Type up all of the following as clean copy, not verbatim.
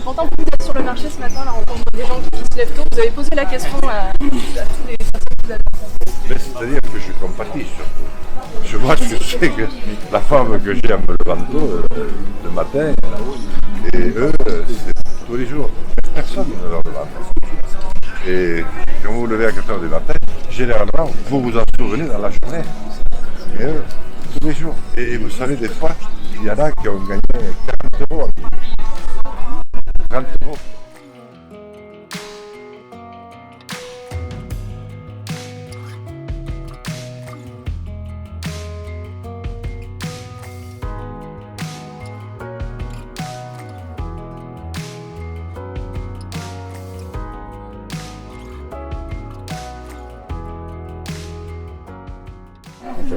Quentin, vous êtes sur le marché ce matin, là, on entend des gens qui se lèvent tôt. Vous avez posé la question à tous les personnes que vous avez rencontrées. C'est-à-dire que je compatis surtout. Je vois ce que c'est que la femme que j'ai à me lever tôt le matin, et eux, c'est tous les jours. Personne ne leur demande. Et quand vous vous levez à 4h du matin, généralement, vous vous en souvenez dans la journée. Et eux, tous les jours. Et vous savez, des fois, il y en a qui ont gagné 40 €. 30 €.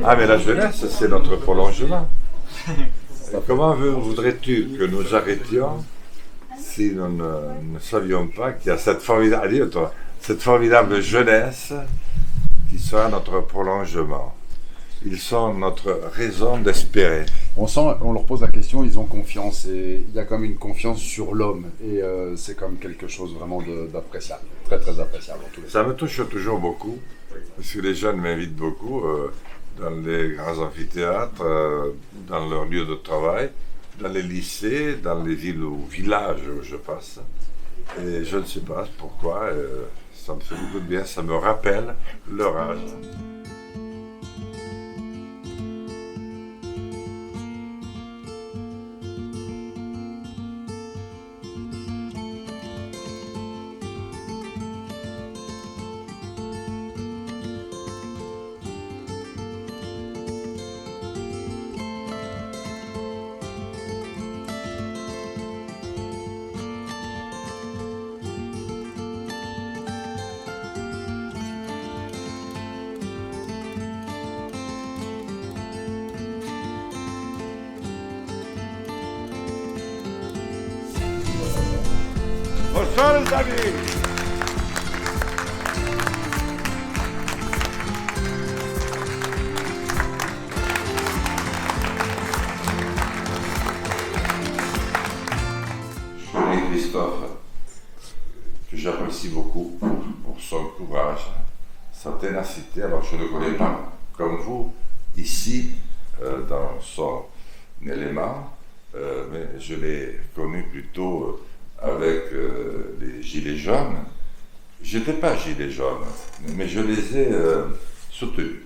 Ah mais la jeunesse, c'est notre prolongement. Comment voudrais-tu que nous arrêtions si nous ne savions pas qu'il y a cette formidable jeunesse qui sera notre prolongement. Ils sont notre raison d'espérer. On leur pose la question, ils ont confiance et il y a comme une confiance sur l'homme et c'est comme quelque chose vraiment d'appréciable, très très appréciable en tous les cas. Ça me touche toujours beaucoup parce que les jeunes m'invitent beaucoup dans les grands amphithéâtres, dans leurs lieux de travail, dans les lycées, dans les villes ou villages où je passe. Et je ne sais pas pourquoi, ça me fait beaucoup de bien, ça me rappelle leur âge. Bonsoir les amis. Je connais Christophe, que j'apprécie beaucoup pour son courage, sa ténacité. Alors je ne connais pas, comme vous, ici, dans son élément, mais je l'ai connu plutôt avec les gilets jaunes. Je n'étais pas gilet jaune, mais je les ai soutenus.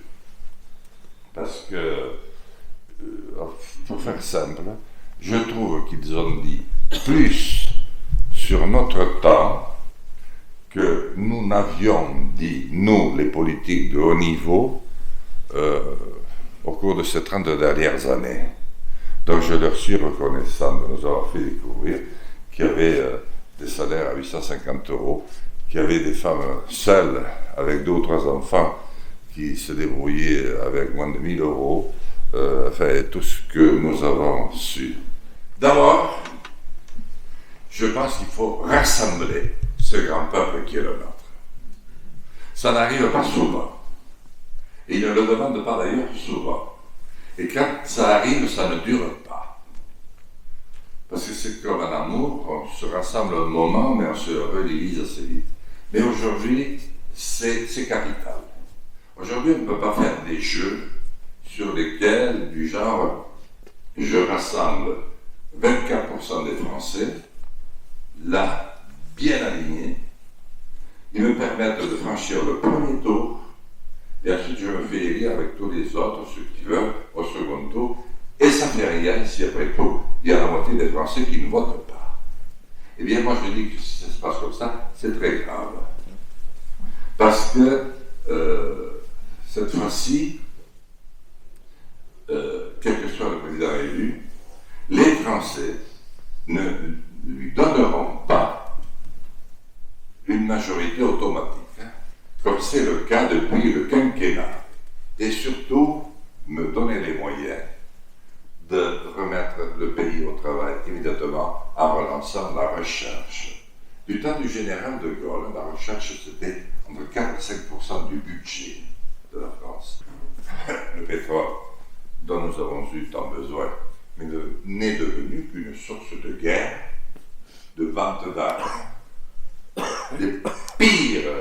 Parce que, pour faire simple, je trouve qu'ils ont dit plus sur notre temps que nous n'avions dit, nous, les politiques de haut niveau, au cours de ces 30 dernières années. Donc je leur suis reconnaissant de nous avoir fait découvrir qu'il y avait des salaires à 850 €, qu'il y avait des femmes seules avec 2 ou 3 enfants qui se débrouillaient avec moins de 1000 €, enfin tout ce que nous avons su. D'abord, je pense qu'il faut rassembler ce grand peuple qui est le nôtre. Ça n'arrive pas souvent. Et il ne le demande pas d'ailleurs souvent. Et quand ça arrive, ça ne dure pas. Parce que c'est comme un amour, on se rassemble un moment, mais on se redivise assez vite. Mais aujourd'hui, c'est capital. Aujourd'hui, on ne peut pas faire des jeux sur lesquels, du genre, je rassemble 24% des Français, là, bien alignés, ils me permettent de franchir le premier tour, et ensuite je me fais élire avec tous les autres, ceux qui veulent, au second tour, et ça ne fait rien si après tout, il y a la moitié des Français qui ne votent pas. Eh bien, moi je dis que si ça se passe comme ça, c'est très grave. Parce que cette fois-ci, quel que soit le président élu, les Français ne lui donneront pas une majorité automatique, comme c'est le cas depuis le quinquennat. Et surtout, me donner les moyens de remettre le pays au travail immédiatement en relançant la recherche. Du temps du général de Gaulle, la recherche c'était entre 4 et 5% du budget de la France. Le pétrole dont nous avons eu tant besoin, mais n'est devenu qu'une source de guerre de vente d'armes, des pires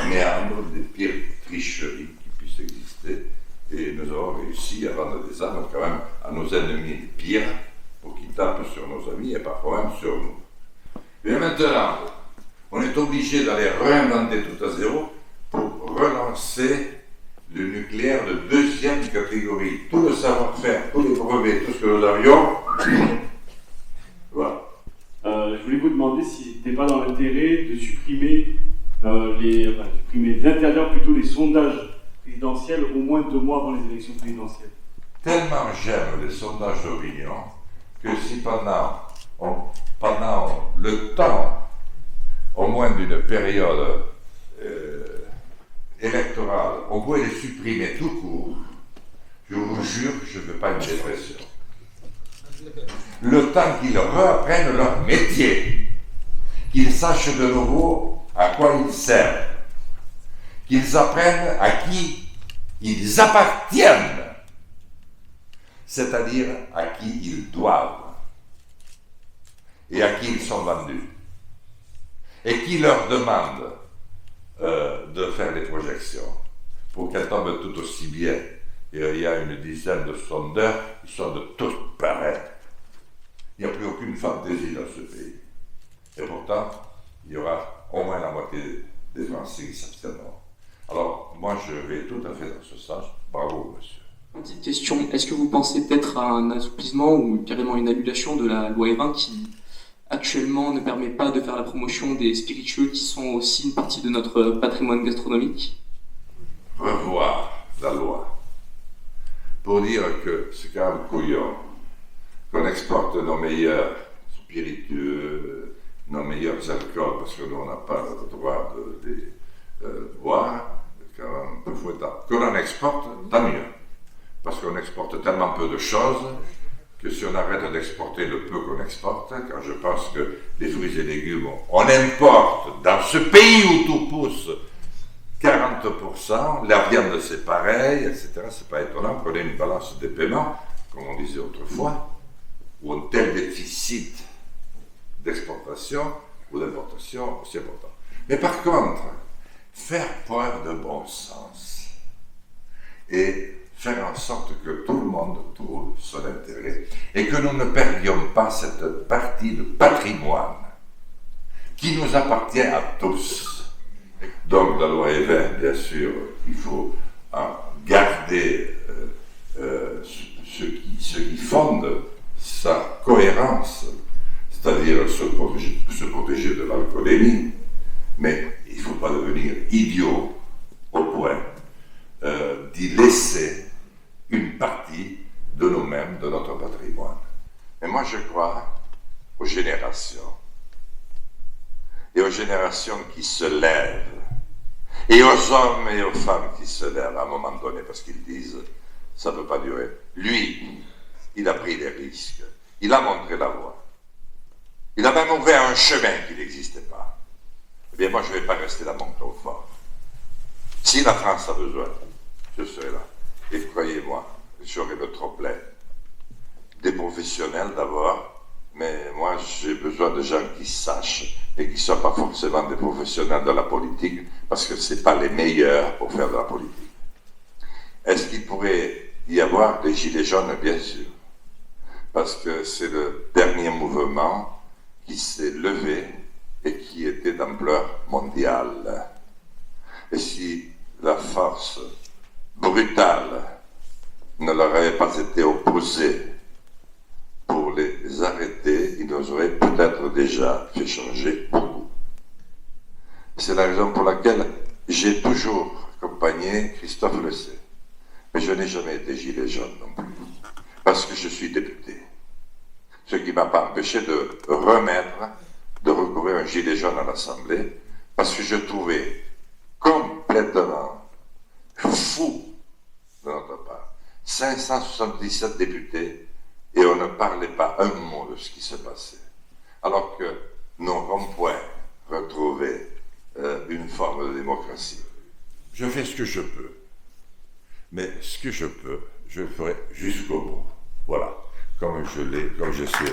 méandres, des pires tricheries qui puissent exister. Et nous avons réussi à vendre des armes quand même à nos ennemis les pires pour qu'ils tapent sur nos amis et parfois même sur nous. Mais maintenant, on est obligé d'aller réinventer tout à zéro pour relancer le nucléaire de deuxième catégorie. Tout le savoir-faire, tous les brevets, tout ce que nous avions, voilà. Je voulais vous demander si n'était pas dans l'intérêt de supprimer d'interdire plutôt les sondages présidentiels au moins 2 mois avant les élections présidentielles. Tellement j'aime les sondages d'opinion que si pendant le temps, au moins d'une période électorale, on pouvait les supprimer tout court, je vous jure que je ne veux pas une dépression. Le temps qu'ils reprennent leur métier, qu'ils sachent de nouveau à quoi ils servent, qu'ils apprennent à qui ils appartiennent, c'est-à-dire à qui ils doivent et à qui ils sont vendus, et qui leur demande de faire des projections pour qu'elles tombent tout aussi bien. Et il y a une dizaine de sondeurs, ils sont de tous pareils. Il n'y a plus aucune fantaisie dans ce pays. Et pourtant, il y aura au moins la moitié des Français qui s'abstiendront. Alors, moi, je vais tout à fait dans ce sens. Bravo, monsieur. Une petite question, est-ce que vous pensez peut-être à un assouplissement ou carrément une annulation de la loi E20 qui actuellement ne permet pas de faire la promotion des spiritueux qui sont aussi une partie de notre patrimoine gastronomique? Revoir la loi pour dire que c'est quand même couillon qu'on exporte nos meilleurs spiritueux, nos meilleurs alcools, parce que nous on n'a pas le droit de les boire, quand même un peu fouettard. Que l'on exporte, tant mieux, parce qu'on exporte tellement peu de choses que si on arrête d'exporter le peu qu'on exporte, car je pense que les fruits et légumes, on importe dans ce pays où tout pousse 40%, la viande c'est pareil, etc. C'est pas étonnant qu'on ait une balance des paiements, comme on disait autrefois, ou un tel déficit d'exportation ou d'importation aussi important. Mais par contre, faire preuve de bon sens et faire en sorte que tout le monde trouve son intérêt et que nous ne perdions pas cette partie de patrimoine qui nous appartient à tous. Donc la loi E20, bien sûr, il faut en garder ce qui fonde sa cohérence, c'est-à-dire se protéger de l'alcoolémie, mais il ne faut pas devenir idiot au point d'y laisser une partie de nous-mêmes, de notre patrimoine. Mais moi je crois aux générations, et aux générations qui se lèvent, et aux hommes et aux femmes qui se lèvent à un moment donné, parce qu'ils disent, ça ne peut pas durer. Lui, il a pris des risques, il a montré la voie, il a même ouvert un chemin qui n'existait pas. Eh bien moi je ne vais pas rester dans mon confort. Si la France a besoin, je serai là. Et croyez-moi, j'aurai le trop-plein. Des professionnels d'abord, mais moi j'ai besoin de gens qui sachent et qui ne soient pas forcément des professionnels de la politique, parce que ce n'est pas les meilleurs pour faire de la politique. Est-ce qu'il pourrait y avoir des gilets jaunes? Bien sûr. Parce que c'est le dernier mouvement qui s'est levé et qui était d'ampleur mondiale. Et si la force brutale ne leur avait pas été opposée pour les arrêter, ils nous auraient peut-être déjà fait changer beaucoup. C'est la raison pour laquelle j'ai toujours accompagné, Christophe le sait, mais je n'ai jamais été gilet jaune non plus, parce que je suis député. Ce qui ne m'a pas empêché de recourir un gilet jaune à l'Assemblée, parce que je trouvais complètement fou de notre part 577 députés et on ne parlait pas un mot de ce qui se passait, alors que nos ronds-points retrouvaient une forme de démocratie. Je fais ce que je peux, mais ce que je peux, je le ferai jusqu'au bout. Voilà, comme je l'ai, comme je suis.